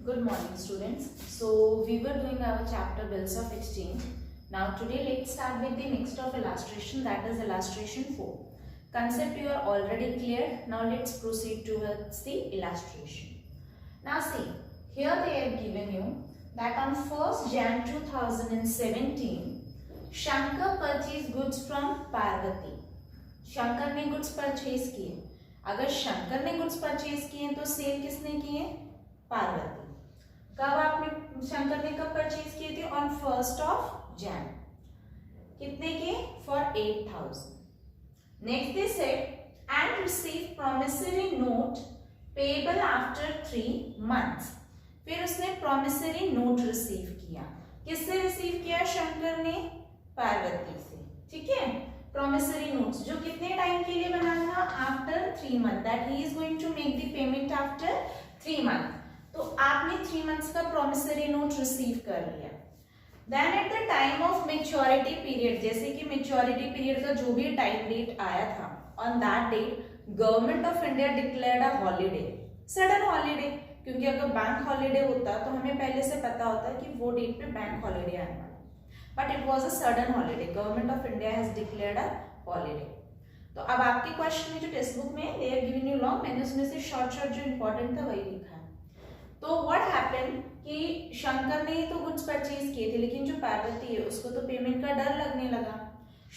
Good morning, students. So we were doing our chapter Bills of Exchange. Now today let's start with the next of illustration, that is illustration 4. Concept you are already clear. Now let's proceed towards the illustration. Now see, here they have given you that on 1st Jan 2017, Shankar purchased goods from Parvati. Shankar ने goods purchase किए. अगर शंकर ने goods purchase किए तो cell किसने किए? पार्वती. कब आपने शंकर ने कब परचेज किए थे? On 1st Jan. कितने के? For 8,000. Next they said and receive promissory note payable after 3 months. फिर उसने प्रॉमिसरी नोट रिसीव किया. किससे रिसीव किया? शंकर ने पार्वती से. ठीक है. प्रॉमिसरी नोट्स जो कितने टाइम के लिए बना था? After 3 months. That he is going to make the payment after 3 months. तो आपने 3 months का प्रॉमिसरी नोट रिसीव कर लिया. Then at the time of maturity period, जैसे कि मेच्योरिटी पीरियड का जो भी टाइम डेट आया था, on that date government of India declared a holiday, sudden holiday. क्योंकि अगर बैंक हॉलीडे होता तो हमें पहले से पता होता कि वो डेट पे बैंक हॉलीडे आने वाला. But it was a sudden holiday. Government of India has declared a holiday. तो अब आपके क्वेश्चन में जो टेक्स्ट बुक में they are giving you long, मैंने उसमें से शॉर्ट जो इम्पोर्टेंट था वही लिखा है. तो what happened कि शंकर ने तो गुड्स परचेज किए थे, लेकिन जो पार्वती है उसको तो पेमेंट का डर लगने लगा.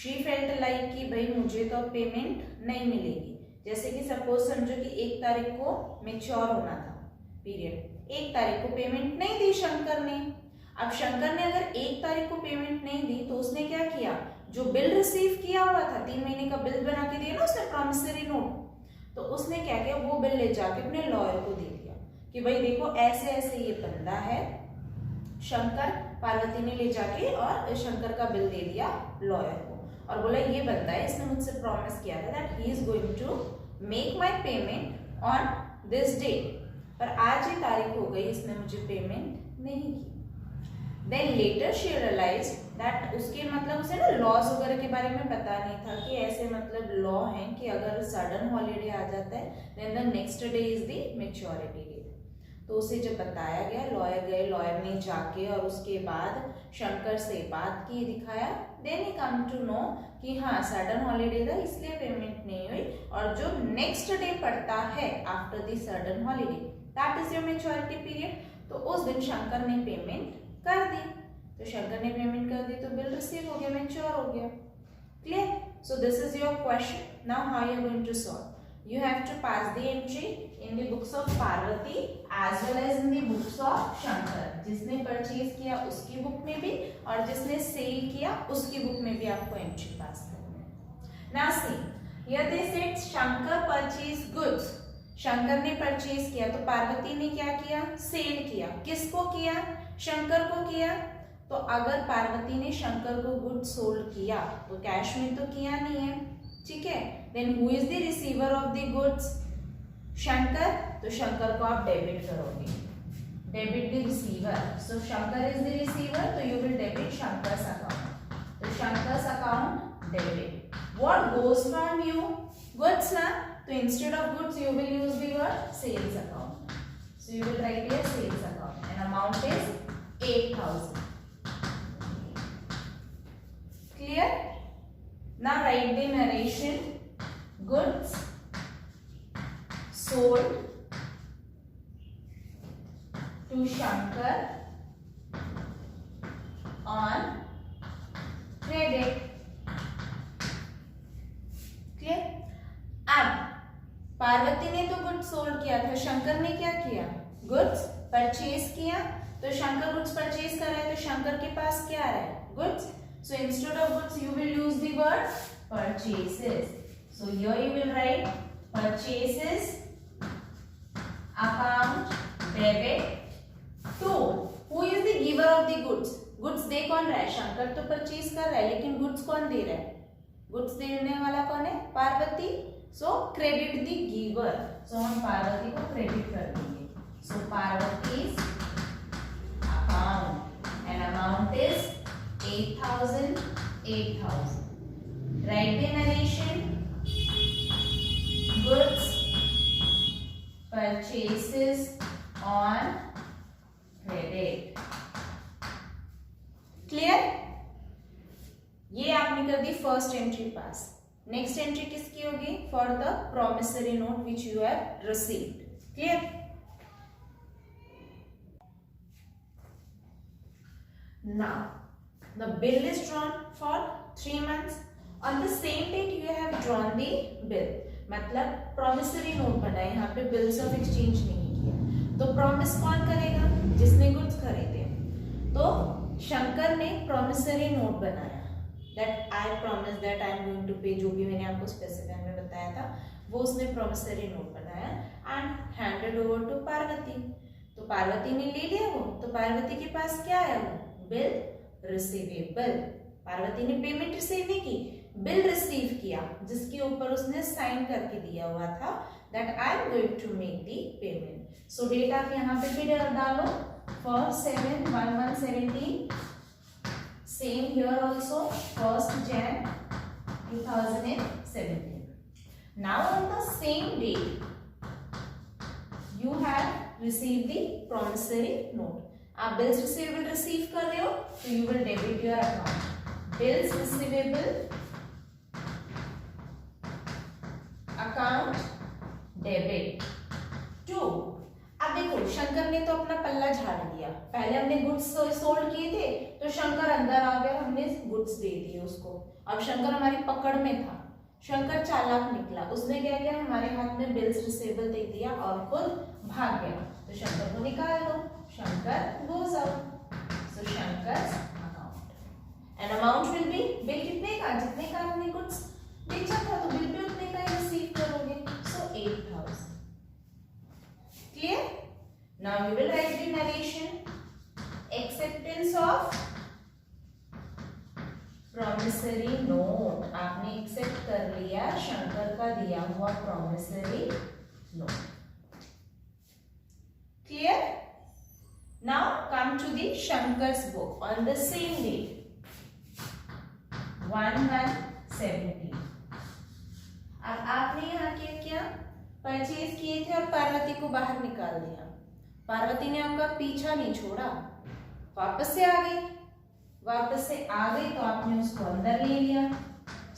She felt like कि भाई मुझे तो अब पेमेंट नहीं मिलेगी. जैसे कि सपोज समझो कि 1 तारीख को मेच्योर होना था पीरियड, 1 तारीख को पेमेंट नहीं दी शंकर ने. अब शंकर ने अगर 1 तारीख को पेमेंट नहीं दी तो उसने क्या किया? जो बिल रिसीव किया हुआ था, 3 महीने का बिल बना के दिया ना उसने प्रॉमिसरी नोट, तो उसने क्या किया? वो बिल ले जाके अपने लॉयर को दे दिया कि भाई देखो ऐसे ऐसे ये बंदा है. शंकर पार्वती ने ले जाके और शंकर का बिल दे दिया लॉयर को और बोला ये बंदा है, इसने मुझसे प्रॉमिस किया था that he is going to make my payment on this day, पर आज ही तारीख हो गई, इसने मुझे पेमेंट नहीं की. Then later she realized that उसके मतलब उसे ना लॉज वगैरह के बारे में पता नहीं था कि ऐसे मतलब लॉ है कि अगर सडन हॉलीडे आ जाता है then the next day is the maturity date. तो उसे जब बताया गया, लॉयर गए, लॉयर ने जाके और उसके बाद शंकर से बात की, दिखाया, then he come to know कि हाँ सडन हॉलीडे था इसलिए पेमेंट नहीं हुई, और जो नेक्स्ट डे पड़ता है after the sudden holiday that is your maturity period, तो उस दिन शंकर ने पेमेंट कर दी. तो शंकर ने पेमेंट कर दी तो बिल रिसीव हो गया, मैच्योर हो गया. Clear? So this is your question. Now how you are going to solve. You have to pass the entry in the books of Parvati as well as in the books of Shankar. जिसने purchase किया उसकी book में भी और जिसने cell किया उसकी book में भी आपको एंट्री पास करनी है. Now see, here they said Shankar purchase goods. Shankar ने परचेज किया तो पार्वती ने क्या किया? सेल किया. किसको किया? शंकर को किया. तो अगर पार्वती ने शंकर को गुड्स सोल्ड किया तो कैश में तो किया नहीं है. ठीक है. Then who is the receiver of the goods? Shankar. तो शंकर को आप डेबिट करोगे, debit the receiver. So Shankar is the receiver, तो you will debit Shankar's account. तो Shankar's account debit. What goes from you? Goods ना. तो instead of goods you will use the word sales account. So you will write here sales account and amount is 8,000. Clear? Now write the narration. Goods sold to Shankar on credit. Clear? अब पार्वती ने तो goods sold किया था, शंकर ने क्या किया? Goods purchase किया. तो शंकर गुड्स परचेज कर रहा है तो शंकर के पास क्या आ रहा है? Goods. So instead of goods you will use the word purchases. So here you will write purchases account debit to who is the giver of the goods. Goods दे कौन रहा है? शंकर तो परचेज कर रहा है, लेकिन गुड्स कौन दे रहा है? गुड्स देने वाला कौन है? Parvati. So credit the giver. So हम पार्वती को क्रेडिट कर देंगे. So Parvati's account and amount is 8,000. Write the narration. Goods purchases on credit. Clear? ये आपने कर the first entry pass. Next entry किसकी होगी? For the promissory note which you have received. Clear? Now the bill is drawn for 3 months. On the same date you have drawn the bill. मतलब promissory note बना है, यहाँ पे bills of exchange नहीं किया। तो promise कौन करेगा? जिसने goods खरीदे। तो शंकर ने promissory note बनाया। That I promise that I am going to pay, जो भी मैंने आपको specify में बताया था, वो उसने promissory note बनाया and handed over to Parvati. तो पार्वती ने ले लिया वो, तो पार्वती के पास क्या आया वो? Bill receivable. पार्वती ने पेमेंट रिसीव नहीं की, बिल रिसीव किया, जिसके ऊपर उसने साइन करके दिया हुआ था that I am going to make the payment. So date आप यहाँ पे भी डालो, 1/7/1/17। Same here also 1st Jan 2017। Now on the same day you have receive the promissory note. आप बिल्स रिसीवेबल रिसीव कर रहे हो तो you will debit your account, bills receivable account debit to. अब देखो शंकर ने तो अपना पल्ला झाड़ दिया, पहले हमने गुड्स सोल्ड किए थे तो शंकर अंदर आ गया, हमने गुड्स दे दिए उसको। अब शंकर हमारी पकड़ में था, शंकर चालाक निकला, उसने क्या किया? हमारे हाथ में बिल्स रिसीवेबल दे दिया और खुद भाग गया। तो शंकर को निकाल दो, Shankar goes out, so Shankar's account, and amount will be, bill कितने का? जितने का हमने गुड्स बेचा था तो बिल भी उतने का ही रिसीव करोगे, so 8,000। Clear? Now you will write the narration, acceptance of promissory note। आपने एक्सेप्ट कर लिया शंकर का दिया हुआ promissory note। Clear? Now come to the Shankar's book on the same date, 1/1/17। अब आपने यहाँ क्या किया? परचेज किए थे और पार्वती को बाहर निकाल दिया। पार्वती ने आपका पीछा नहीं छोड़ा, वापस से आ गई। वापस से आ गई तो आपने उसको अंदर ले लिया।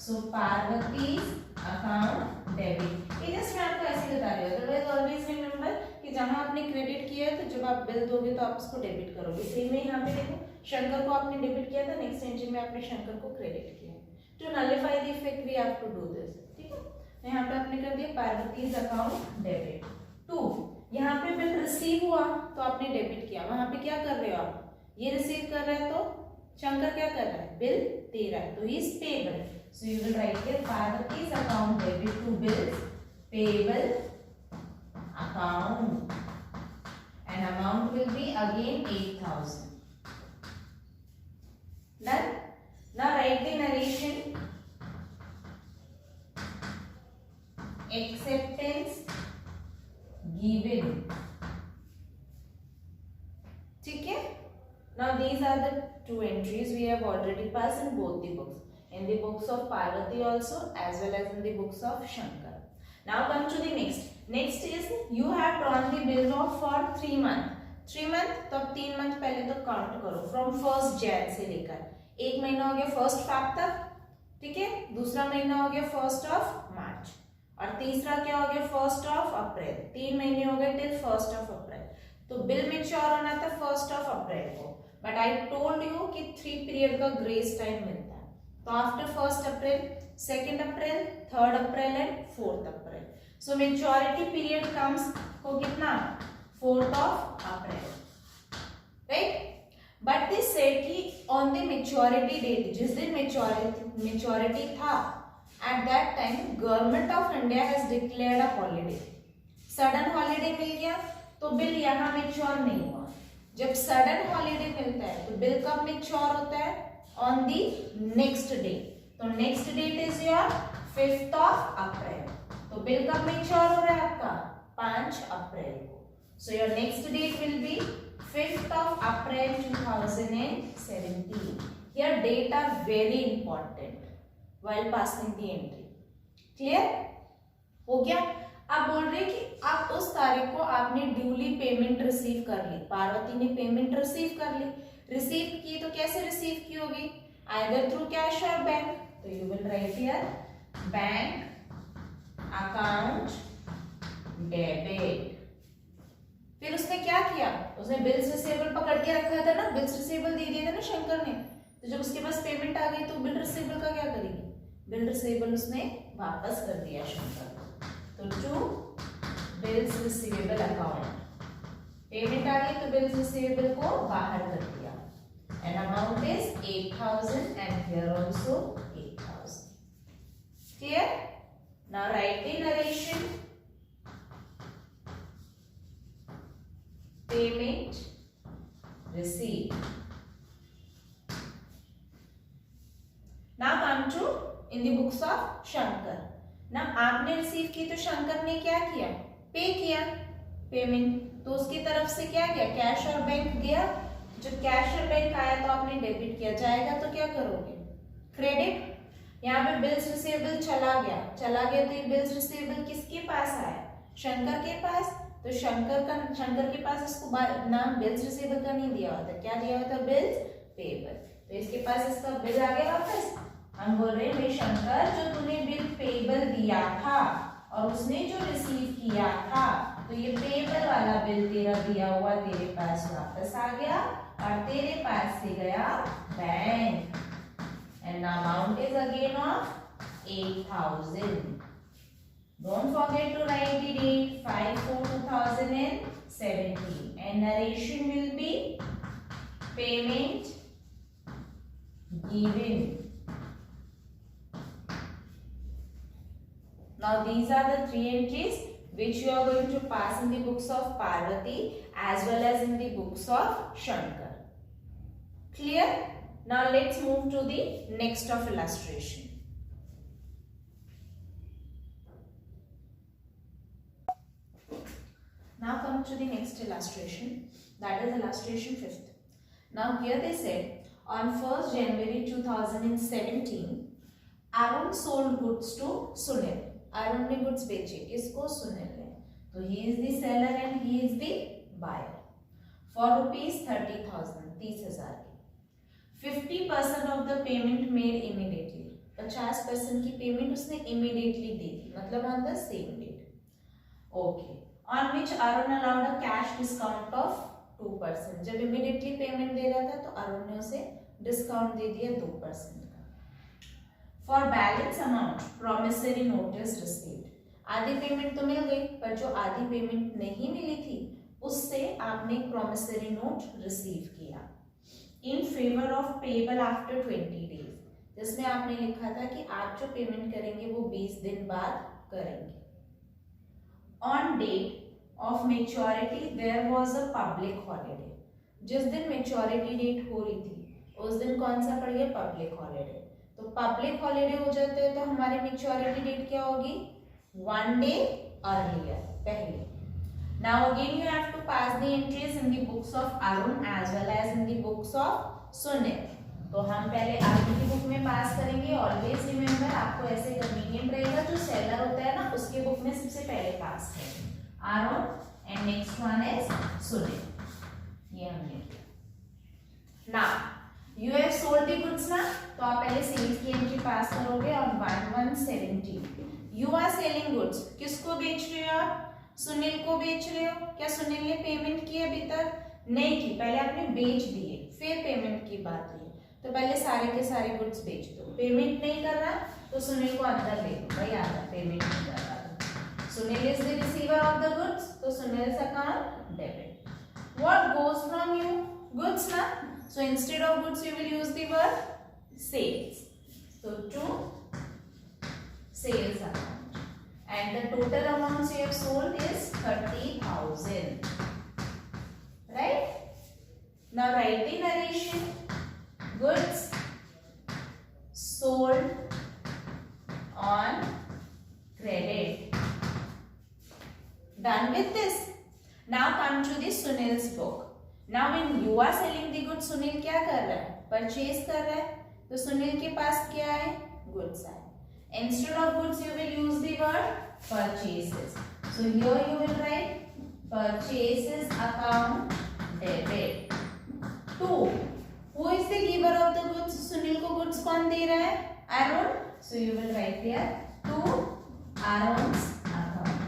सो पार्वती अकाउंट डेबिट। ये जस्ट मैं आपको ऐसे बता रही हूँ, अदरवाइज ऑलवेज रिमेंबर कि जहां आपने क्रेडिट किया है तो जब आप बिल दोगे तो आप उसको डेबिट करोगे। सेम में यहाँ पे देखो शंकर को आपने डेबिट किया था, नेक्स्ट एंट्री में आपने शंकर को क्रेडिट किया। To nullify the effect we have to do this. ठीक है, तो यहाँ पे आपने कर दिया पार्वतीज अकाउंट डेबिट टू। यहाँ पे बिल रिसीव हुआ तो आपने डेबिट किया, वहां पे क्या कर रहे हो आप? ये रिसीव कर रहे हैं तो शंकर क्या कर रहा है? बिल दे रहा है, तो he is payable. So you will write here Parvati's account debit to bills payable account, and amount will be again 8,000. Done? Now write the narration, acceptance given। ठीक है? Now these are the two entries we have already passed in both the books, in the books of Parvati also as well as in the books of Shankar। Now come to the next। Next is you have drawn the bill of for 3 month। 3 month तो अब 3 month पहले तो count करो, from 1st Jan से लेकर एक महीना हो गया 1st Feb तक, ठीक है। दूसरा महीना हो गया 1st March और तीसरा क्या हो गया 1st April। 3 महीने हो गए टिल 1st April। तो बिल मेच्योर होना था 1st April को, बट आई टोल्ड यू कि 3 पीरियड का ग्रेस टाइम मिलता है। तो after 1st April, 2nd April, 3rd April and 4th April। So maturity period comes को कितना? 4th April, right. But this said कि ऑन द मेच्योरिटी डेट, जिस दिन मेच्योरिटी था, at that time government of India has declared a holiday. Sudden holiday मिल गया तो bill यहाँ मेच्योर नहीं हुआ। जब सडन हॉलीडे मिलता है तो बिल कब मेच्योर होता है? On the next day. तो next date is your 5th April। तो बिल कब मेच्योर हो रहा है आपका? 5 अप्रैल को। So your next date will be 5th April 2017। Here date are very important while passing the entry। Clear हो गया? आप बोल रहे हैं कि आप उस तारीख को आपने ड्यूली पेमेंट रिसीव कर ली, पार्वती ने पेमेंट रिसीव कर ली, रिसीव की तो कैसे रिसीव की होगी, आइदर थ्रू कैश और बैंक, तो you will write here bank account debit. फिर उसने क्या किया, उसने बिल्स रिसीवेबल पकड़ के रखा था ना, बिल्स रिसीवेबल दे दिए थे ना शंकर ने, तो जब उसके पास पेमेंट आ गई तो बिल रिसीवेबल का क्या करेगी, बिल रिसीवेबल उसने वापस कर दिया शंकर को, तो to bills receivable account, payment आ गई तो बिल्स रिसीवेबल को बाहर कर दिया, and amount is 8000 and here also 8000। Clear? Now write the narration, payment received. Now come to in the books of Shankar. ना आपने रिसीव की तो शंकर ने क्या किया, पे किया पेमेंट, तो उसकी तरफ से क्या किया, कैश और बैंक दिया, जब कैश और बैंक आया तो आपने डेबिट किया, जाएगा तो क्या करोगे, क्रेडिट। यहाँ पे बिल्स रिसीवेबल चला गया तो ये बिल्स रिसीवेबल किसके पास आया, शंकर के पास, तो शंकर के पास इसको नाम बिल्स रिसीवेबल का नहीं दिया होता, क्या दिया होता, बिल्स पेएबल, तो इसके पास इसका बिल आ गया वापस। हम बोल रहे हैं भाई शंकर, जो तूने बिल पेएबल दिया था और उसने जो रिसीव किया था, तो ये पेएबल वाला बिल तेरा दिया हुआ तेरे पास वापस आ गया और तेरे पास से गया bank, and amount is again of 8000। Don't forget to write the date 5/4/2017, and narration will be payment given. Now these are the 3 entries which you are going to pass in the books of Parvati as well as in the books of Shankar. Clear? Now let's move to the next of illustration. Now come to the next illustration, that is illustration 5th. Now here they said on 1st January 2017 Arun sold goods to Sunil. Arun ने goods बेचे, किसको, सुनील ने, तो he is the seller and he is the buyer for rupees 30,000, 30,000 की। 50% of the payment made immediately, 50% की payment उसने immediately दी थी, मतलब on the same date. Okay. On which Arun allowed a cash discount of 2%. जब immediately payment दे रहा था तो अरुण ने उसे डिस्काउंट दे दिया 2% का। For balance amount promissory notice received. आधी पेमेंट तो मिल गई, पर जो आधी पेमेंट नहीं मिली थी उससे आपने एक promissory note रिसीव किया in favor of payable after 20 days, जिसमें आपने लिखा था कि आप जो पेमेंट करेंगे वो 20 दिन बाद करेंगे। On date of maturity there was a public holiday. जिस दिन मेच्योरिटी डेट हो रही थी उस दिन कौन सा पड़ गया, पब्लिक हॉलीडे, तो पब्लिक हॉलीडे हो जाते हैं तो हमारी मेच्योरिटी डेट क्या होगी, 1 day earlier, पहले। Now again you have to pass the entries in the books of Arun as well as in the books of Sunil. तो हम पहले आगे की बुक में पास करेंगे, ऑलवेज रिमेम्बर, आपको ऐसे कन्वीनियंट रहेगा, जो सेलर होता है ना उसके बुक में सबसे पहले पास करेंगे Aaron and next one is Sunil, ये हमने किया। Now you have sold the goods ना, तो आप पहले सेल्स की एंट्री पास करोगे और 1170 यू आर सेलिंग गुड्स, किसको बेच रहे हो आप, सुनील को बेच रहे हो। क्या सुनील ने पेमेंट की अभी तक, नहीं की, पहले आपने बेच दिए फिर पेमेंट की बात हुई, तो पहले सारे के सारे गुड्स बेच दो। पेमेंट नहीं कर रहा तो सुनील को अंदर ले दो, भाई आता पेमेंट नहीं कर रहा तो Sunil is the receiver of the goods, तो Sunil's account debit. What goes from you, goods ना, so instead of goods you will use the word sales, so to sales account, and the total amounts you have sold is 30,000, right? Now write the narration, goods sold on credit. Done with this. Now come to the Sunil's book. Now when you are selling the goods, Sunil क्या कर रहा है, purchase कर रहा है, तो सुनील के पास क्या है, गुड्स है। Instead of goods you will use the word purchases. So here you will write purchases account debit. 2. Who is the giver of the goods? Sunil को goods कौन दे रहा है? Aaron. So you will write here to Aaron's account.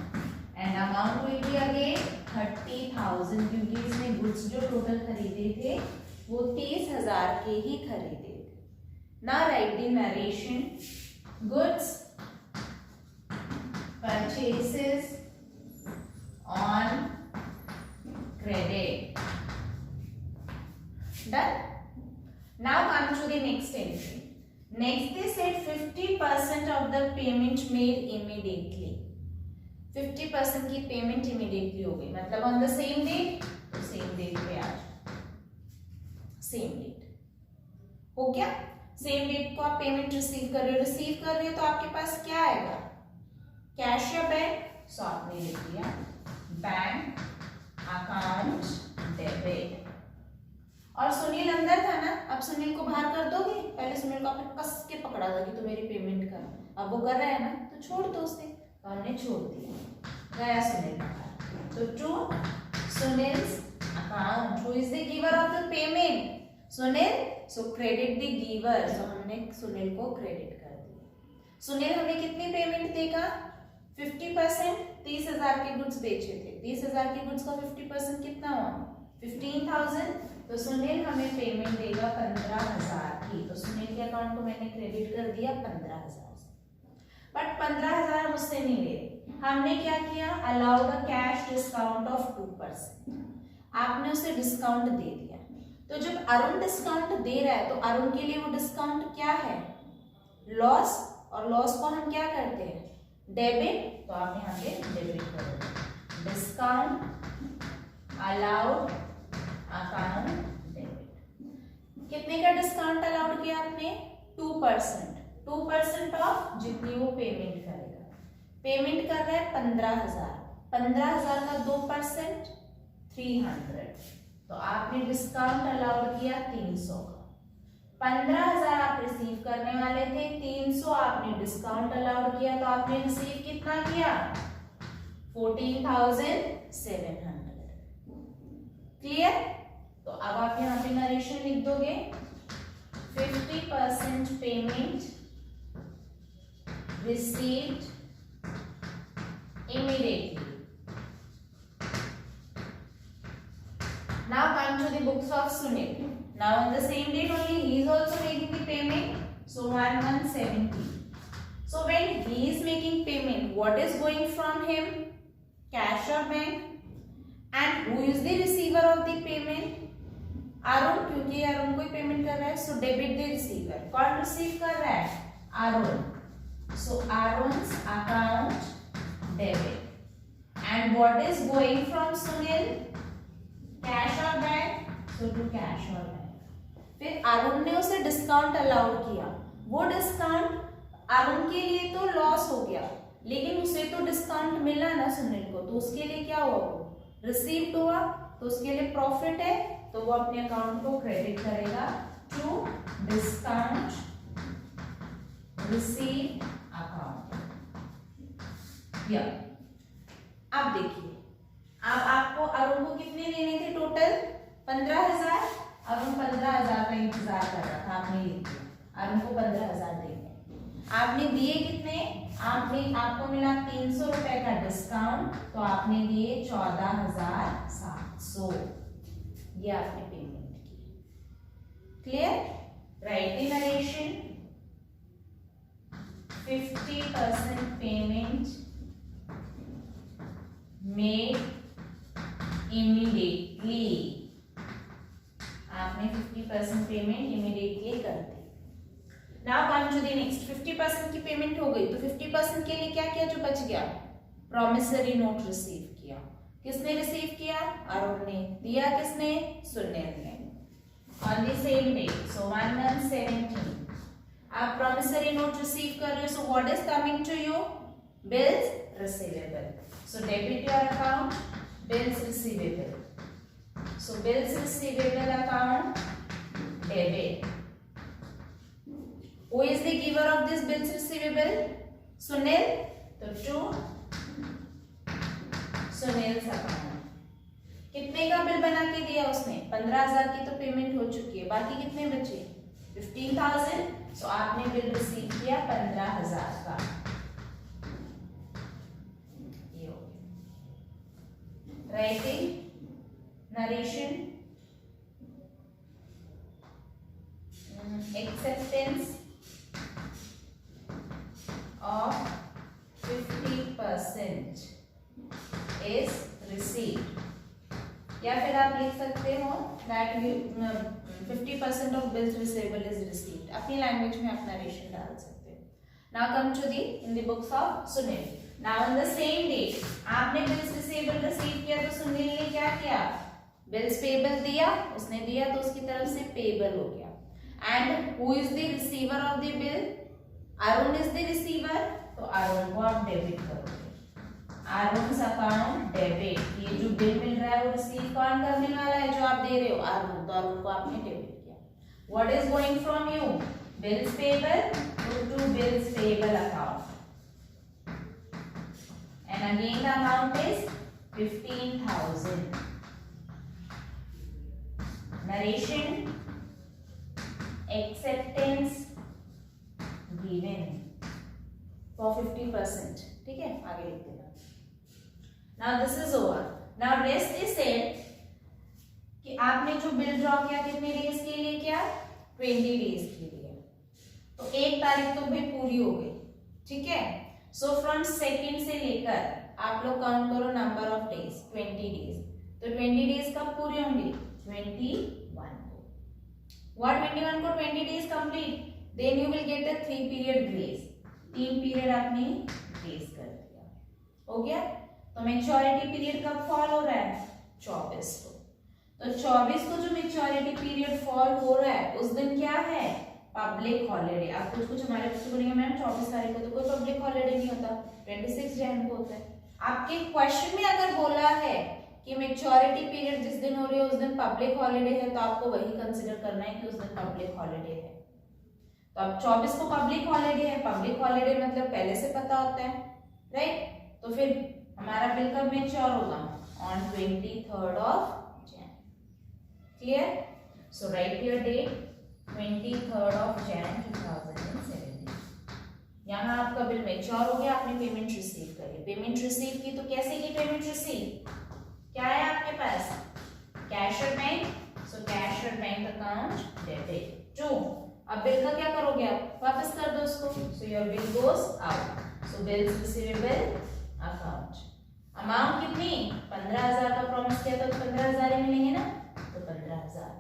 And amount will be again 30,000 क्योंकि इसने goods जो total खरीदे थे वो 30,000 के ही खरीदे थे. Now write the narration. Goods purchases on credit. Done. Now come to the next entry. Next they said 50% of the payment made immediately. 50% की पेमेंट इमीडिएटली हो गई, मतलब ऑन द सेम डेट, तो सेम डेट पे आ जाओ. Same date हो गया. Same date को आप पेमेंट रिसीव कर रहे हो तो आपके पास क्या आएगा? कैश या बैंक? सो आपने लिख दिया बैंक अकाउंट डेबिट. और सुनील अंदर था ना, अब सुनील को बाहर कर दोगे? पहले सुनील को आपने कस के पकड़ा था कि तू मेरी पेमेंट कर. अब वो कर रहा है ना, तो छोड़ दो उसे. तो हमने छोड़ दिया, गया सुनील बाहर. तो to Sunil's account. Who is the giver of the payment? Sunil. So credit the giver. So हमने सुनील को क्रेडिट कर दिया. सुनील हमें कितनी पेमेंट देगा? 50%. 30,000 के गुड्स बेचे थे. 30,000 के गुड्स का 50% कितना हुआ? 15,000. तो सुनील हमें पेमेंट देगा 15,000 की. तो सुनील के अकाउंट को मैंने क्रेडिट कर दिया 15,000 से. बट 15,000 मुझसे नहीं ले रहे. हमने क्या किया? Allow the cash discount of 2%. आपने उसे डिस्काउंट दे दिया. तो जब अरुण डिस्काउंट दे रहा है तो अरुण के लिए वो डिस्काउंट क्या है? लॉस. और लॉस को हम क्या करते हैं? डेबिट. तो आप यहाँ पे डेबिट करोगे. Discount allowed account debit. कितने का डिस्काउंट अलाउड किया आपने? 2%. 2% ऑफ जितनी वो पेमेंट करेगा. पेमेंट कर रहा है 15,000. 15,000 का 2% 300. तो आपने डिस्काउंट अलाउड किया 300 का. 15,000 आप रिसीव करने वाले थे, 300 आपने डिस्काउंट अलाउड किया, तो आपने रिसीव कितना किया? 14,700. क्लियर? तो अब आप यहाँ पे नरेशन लिख दोगे 50% payment received immediately. Now come to the books of Sunil. Now on the same date only he is also making the payment. So 1170. So when he is making payment, what is going from him? Cash or bank? And who is the receiver of the payment? Arun, क्योंकि अरुण कोई payment कर रहा है. So debit the receiver. कौन receive कर रहा है? Arun. So Arun's account debit. And what is going from Sunil? Cash or bank? So to cash or bank. फिर अरुण ने उसे डिस्काउंट अलाउड किया. वो डिस्काउंट अरुण के लिए तो लॉस हो गया, लेकिन उसे तो डिस्काउंट मिला ना सुनील को, तो उसके लिए क्या हुआ? वो रिसीव्ड हुआ, तो उसके लिए प्रॉफिट है, तो वो अपने अकाउंट को क्रेडिट करेगा टू डिस्काउंट रिसीव अकाउंट. या अब देखिए, अब आपको अरुण को कितने लेने थे टोटल? 15,000. अरुण 15,000 का इंतजार कर रहा था, आपने लिख दिया अरुण को 15,000 देंगे. आपने दिए कितने? आपको मिला 300 रुपए का डिस्काउंट, तो आपने दिए 14,700. ये आपने पेमेंट की. Clear? Right the narration. 50% payment made immediately. आपने 50% पेमेंट इमीडिएटली कर दी. Now come to the next. 50% की पेमेंट हो गई, तो 50% के लिए क्या किया जो बच गया? प्रॉमिसरी नोट रिसीव किया. किसने रिसीव किया? अरुण ने. दिया किसने? सुनील ने. On the same day, so 1170. आप प्रॉमिसरी नोट रिसीव कर रहे हो, so what is coming to you? Bills receivable. So debit your account bills receivable. So bills receivable account debit. Who is the giver of this bills receivable? Sunil. So to Sunil account. कितने का bill बना के दिया उसने? 15,000 की तो payment हो चुकी है, बाकी कितने बचे? 15,000। सो आपने बिल रिसीव किया 15,000 का। Writing narration acceptance of 50% is received, या फिर आप लिख सकते हो that 50% of bills receivable is received। अपनी लैंग्वेज में आप नरेशन डाल सकते हो। Now come to in the books of Sunil। Now on the same day आपने bills receivable receive किया तो सुनील ने क्या किया? bills payable दिया, उसने दिया तो उसकी तरफ से payable हो गया। And who is the receiver of the bill? Arun is the receiver, तो अरुण को आप डेबिट करोगे। Arun account debit. ये जो बिल मिल रहा है वो रिसीव कौन करने वाला है? जो आप दे रहे हो अरुण, तो अरुण को आपने डेबिट किया। What is going from you? Bills payable to bills payable account, and again the amount is 15,000. Narration acceptance given for 50%। ठीक है, आगे लिख देना। Now this is over। Now rest is said कि आपने जो बिल ड्रॉ किया कितने डेज के लिए किया? 20 डेज के लिए। तो 1 तारीख तो भाई पूरी हो गई, ठीक है। सो फ्रॉम सेकेंड से लेकर आप लोग काउंट करो नंबर ऑफ डेज, 20 डेज। तो 20 डेज कब पूरे होंगे? 21 को। What 21 को 20 days complete, then you will get a 3 period grace। 3 period आपने ग्रेस कर दिया, हो गया। तो मेच्योरिटी पीरियड कब फॉल हो रहा है? 24 को। तो 24 को जो मेच्योरिटी पीरियड फॉल हो रहा है उस दिन क्या है? Public holiday. आप कुछ हमारे बच्चे बोलेंगे मैम 24 तारीख को तो कोई पब्लिक हॉलीडे नहीं होता, 26 जैन को होता है। आपके क्वेश्चन में अगर बोला है कि मेच्योरिटी पीरियड जिस दिन हो रही है उस दिन पब्लिक हॉलीडे है, तो आपको वही कंसीडर करना है कि उस दिन पब्लिक हॉलीडे है। तो अब 24 को पब्लिक हॉलीडे है, पब्लिक हॉलीडे मतलब पहले से पता होता है, राइट। तो फिर हमारा बिल कब मेच्योर होगा? On 23rd of Jan। Clear? So write your date 23rd of Jan 2017। यहाँ आपका बिल मेच्योर हो गया, आपने पेमेंट रिसीव करी। पेमेंट रिसीव की तो कैसे की पेमेंट रिसीव? क्या है आपके पास? कैश और बैंक। सो कैश और बैंक अकाउंट डेबिट टू। अब बिल का क्या करोगे? आप वापस कर दो उसको। So your bill goes out. So bills receivable account. Amount कितनी? 15,000 का प्रॉमिस किया तो 15,000 ही मिलेंगे ना, तो 15,000।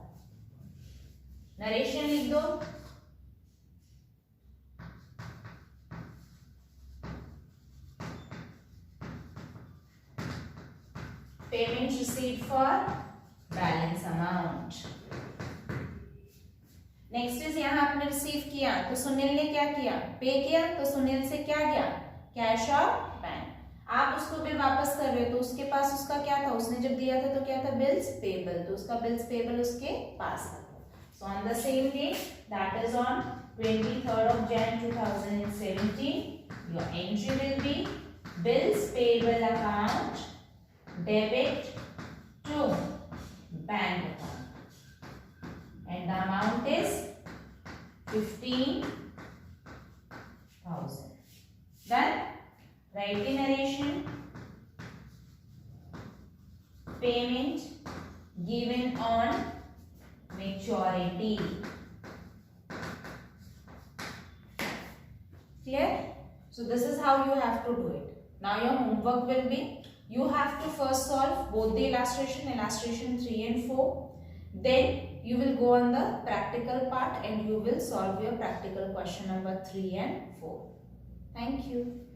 नरेशन लिख दो। Payment received for balance amount. Next is यहाँ आपने रिसीव किया तो सुनील ने क्या किया? पे किया। तो सुनील से क्या गया? कैश और बैंक। आप उसको बिल वापस कर रहे हो तो उसके पास उसका क्या था? उसने जब दिया था तो क्या था? Bills payable. तो उसका बिल्स पेबल उसके पास था। So on the same day that is on 23rd of Jan 2017 your entry will be bills payable account debit to bank account and the amount is 15,000. Done? Write the narration. Payment given on maturity. Clear? So this is how you have to do it. Now your homework will be, you have to first solve both the illustration 3 and 4. Then you will go on the practical part and you will solve your practical question number 3 and 4. Thank you.